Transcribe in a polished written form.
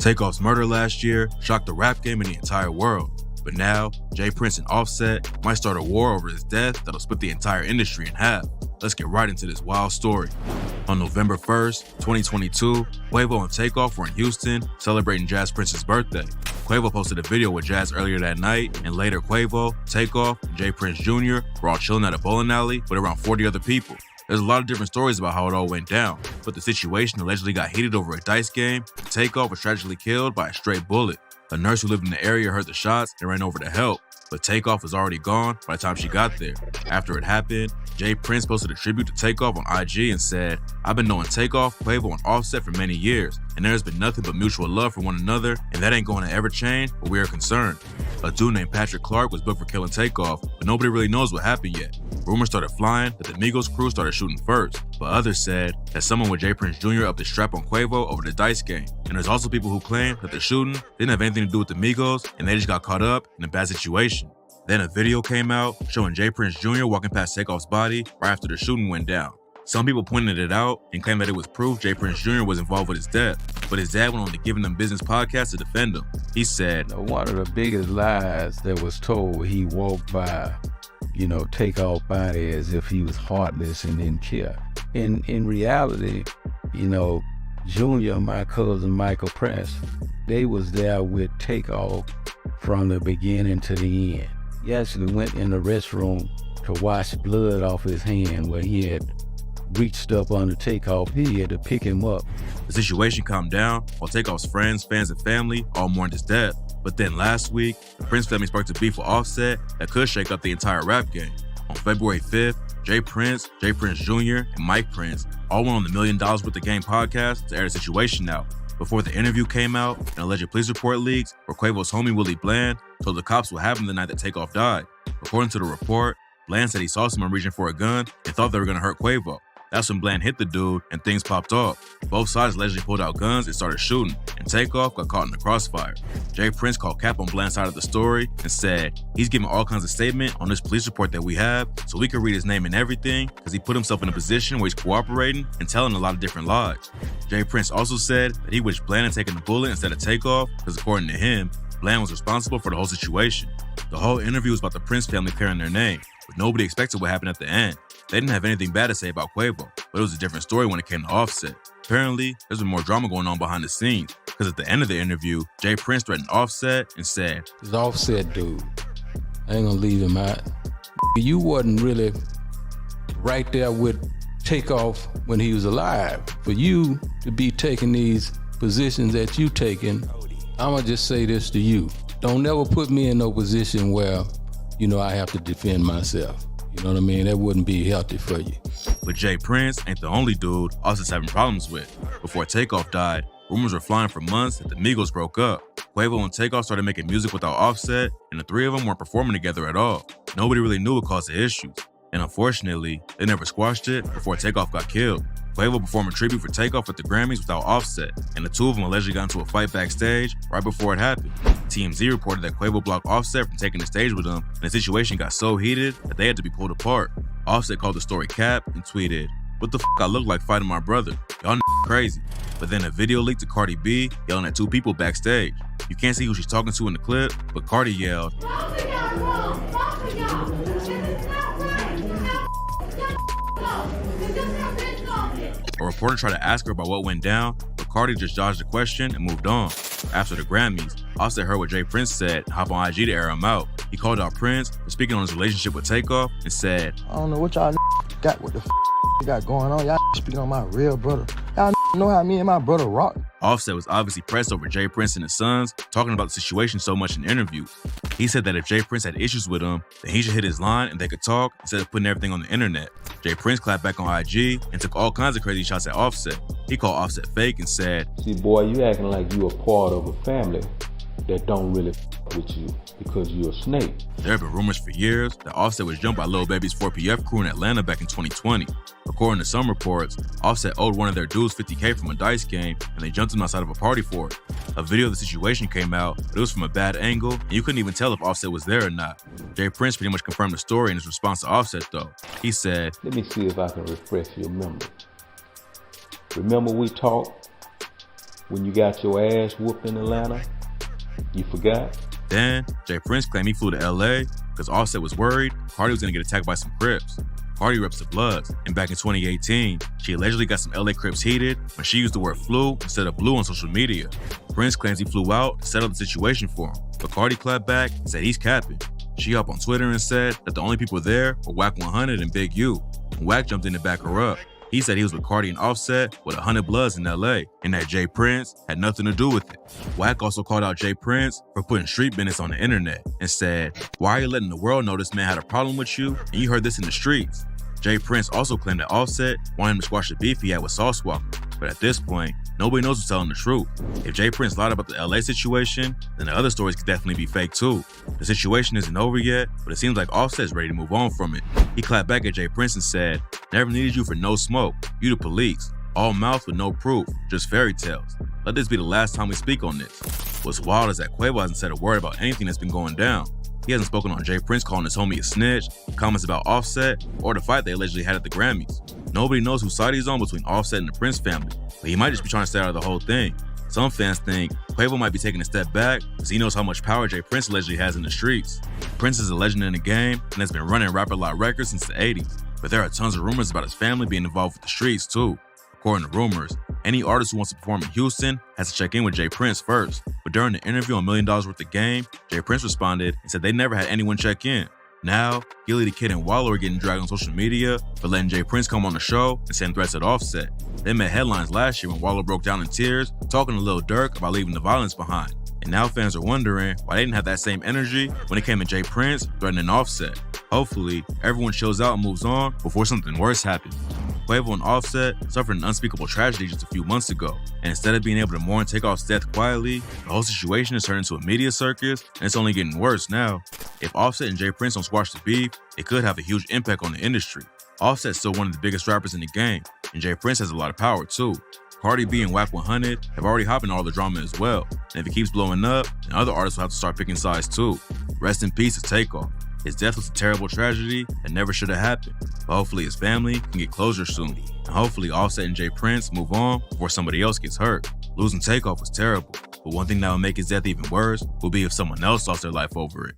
Takeoff's murder last year shocked the rap game and the entire world. But now, Jay Prince and Offset might start a war over his death that'll split the entire industry in half. Let's get right into this wild story. On November 1st, 2022, Quavo and Takeoff were in Houston celebrating Jazz Prince's birthday. Quavo posted a video with Jazz earlier that night, and later Quavo, Takeoff, and Jay Prince Jr. were all chilling at a bowling alley with around 40 other people. There's a lot of different stories about how it all went down, but the situation allegedly got heated over a dice game, and Takeoff was tragically killed by a stray bullet. A nurse who lived in the area heard the shots and ran over to help, but Takeoff was already gone by the time she got there. After it happened, Jay Prince posted a tribute to Takeoff on IG and said, "I've been knowing Takeoff, Quavo, and Offset for many years, and there's been nothing but mutual love for one another, and that ain't going to ever change, but we are concerned." A dude named Patrick Clark was booked for killing Takeoff, but nobody really knows what happened yet. Rumors started flying that the Migos crew started shooting first, but others said that someone with Jay Prince Jr. upped the strap on Quavo over the dice game. And there's also people who claim that the shooting didn't have anything to do with the Migos, and they just got caught up in a bad situation. Then a video came out showing Jay Prince Jr. walking past Takeoff's body right after the shooting went down. Some people pointed it out and claimed that it was proof Jay Prince Jr. was involved with his death, but his dad went on the Giving Them Business podcast to defend him. He said, "One of the biggest lies that was told, he walked by, Takeoff body as if he was heartless and didn't care. In reality, Junior, my cousin Michael Press, they was there with Takeoff from the beginning to the end. He actually went in the restroom to wash blood off his hand where he had reached up under Takeoff. He had to pick him up." The situation calmed down while Takeoff's friends, fans, and family all mourned his death. But then last week, the Prince family sparked a beef with Offset that could shake up the entire rap game. On February 5th, Jay Prince Jr., and Mike Prince all went on the $1 Million With the Game podcast to air the situation out. Before the interview came out, an alleged police report leaks where Quavo's homie Willie Bland told the cops what happened the night that Takeoff died. According to the report, Bland said he saw someone reaching for a gun and thought they were going to hurt Quavo. That's when Bland hit the dude and things popped off. Both sides allegedly pulled out guns and started shooting, and Takeoff got caught in the crossfire. Jay Prince called cap on Bland's side of the story and said he's giving all kinds of statement on this police report that we have so we can read his name and everything because he put himself in a position where he's cooperating and telling a lot of different lies. Jay Prince also said that he wished Bland had taken the bullet instead of Takeoff because according to him, Bland was responsible for the whole situation. The whole interview was about the Prince family clearing their name, but nobody expected what happened at the end. They didn't have anything bad to say about Quavo, but it was a different story when it came to Offset. Apparently, there's been more drama going on behind the scenes, because at the end of the interview, Jay Prince threatened Offset and said, "This Offset dude, I ain't gonna leave him out. You wasn't really right there with Takeoff when he was alive. For you to be taking these positions that you taking, I'ma just say this to you. Don't never put me in no position where, I have to defend myself. You know what I mean? That wouldn't be healthy for you." But Jay Prince ain't the only dude Offset's having problems with. Before Takeoff died, rumors were flying for months that the Migos broke up. Quavo and Takeoff started making music without Offset, and the three of them weren't performing together at all. Nobody really knew what caused the issues, and unfortunately, they never squashed it before Takeoff got killed. Quavo performed a tribute for Takeoff at the Grammys without Offset, and the two of them allegedly got into a fight backstage right before it happened. TMZ reported that Quavo blocked Offset from taking the stage with him, and the situation got so heated that they had to be pulled apart. Offset called the story cap and tweeted, "What the f*** I look like fighting my brother? Y'all crazy." But then a video leaked to Cardi B yelling at two people backstage. You can't see who she's talking to in the clip, but Cardi yelled, "Both of y'all wrong. Both of y'all. This is not right. A reporter tried to ask her about what went down, but Cardi just dodged the question and moved on. After the Grammys, Offset heard what Jay Prince said and hopped on IG to air him out. He called out Prince for speaking on his relationship with Takeoff and said, "I don't know what y'all got, what the you got going on. Y'all speaking on my real brother. Y'all know how me and my brother rock." Offset was obviously pressed over Jay Prince and his sons talking about the situation so much in interviews. He said that if Jay Prince had issues with him, then he should hit his line and they could talk instead of putting everything on the internet. Jay Prince clapped back on IG and took all kinds of crazy shots at Offset. He called Offset fake and said, "See, boy, you acting like you a part of a family that don't really with you because you're a snake." There have been rumors for years that Offset was jumped by Lil Baby's 4PF crew in Atlanta back in 2020. According to some reports, Offset owed one of their dudes $50K from a dice game and they jumped him outside of a party for it. A video of the situation came out, but it was from a bad angle and you couldn't even tell if Offset was there or not. Jay Prince pretty much confirmed the story in his response to Offset though. He said, "Let me see if I can refresh your memory. Remember we talked when you got your ass whooped in Atlanta? You forgot? Then, Jay Prince claimed he flew to LA because Offset was worried Cardi was gonna get attacked by some Crips. Cardi reps the Bloods, and back in 2018, she allegedly got some LA Crips heated when she used the word flu instead of blue on social media. Prince claims he flew out to settle the situation for him, but Cardi clapped back and said he's capping. She hopped on Twitter and said that the only people there were Wack 100 and Big U. And Wack jumped in to back her up. He said he was with Cardi and Offset with 100 Bloods in LA, and that Jay Prince had nothing to do with it. Wack also called out Jay Prince for putting street business on the internet and said, "Why are you letting the world know this man had a problem with you and you heard this in the streets?" Jay Prince also claimed that Offset wanted him to squash the beef he had with Sauce Walker, but at this point, nobody knows who's telling the truth. If Jay Prince lied about the LA situation, then the other stories could definitely be fake too. The situation isn't over yet, but it seems like Offset's ready to move on from it. He clapped back at Jay Prince and said, "Never needed you for no smoke. You the police. All mouth with no proof, just fairy tales. Let this be the last time we speak on this." What's wild is that Quavo hasn't said a word about anything that's been going down. He hasn't spoken on Jay Prince calling his homie a snitch, comments about Offset, or the fight they allegedly had at the Grammys. Nobody knows whose side he's on between Offset and the Prince family, but he might just be trying to stay out of the whole thing. Some fans think Quavo might be taking a step back because he knows how much power Jay Prince allegedly has in the streets. Prince is a legend in the game and has been running Rapper Lot Records since the 80s, but there are tons of rumors about his family being involved with the streets too. According to rumors, any artist who wants to perform in Houston has to check in with Jay Prince first. But during the interview on $1 Million Worth of Game, Jay Prince responded and said they never had anyone check in. Now, Gilly the Kid and Wallow are getting dragged on social media for letting Jay Prince come on the show and send threats at Offset. They made headlines last year when Wallow broke down in tears, talking to Lil Durk about leaving the violence behind. And now fans are wondering why they didn't have that same energy when it came to Jay Prince threatening Offset. Hopefully, everyone chills out and moves on before something worse happens. Quavo and Offset suffered an unspeakable tragedy just a few months ago, and instead of being able to mourn Takeoff's death quietly, the whole situation has turned into a media circus, and it's only getting worse now. If Offset and Jay Prince don't squash the beef, it could have a huge impact on the industry. Offset's still one of the biggest rappers in the game, and Jay Prince has a lot of power too. Cardi B and Wack 100 have already hopped in all the drama as well, and if it keeps blowing up, then other artists will have to start picking sides too. Rest in peace to Takeoff. His death was a terrible tragedy that never should have happened, but hopefully his family can get closure soon, and hopefully Offset and Jay Prince move on before somebody else gets hurt. Losing Takeoff was terrible, but one thing that would make his death even worse would be if someone else lost their life over it.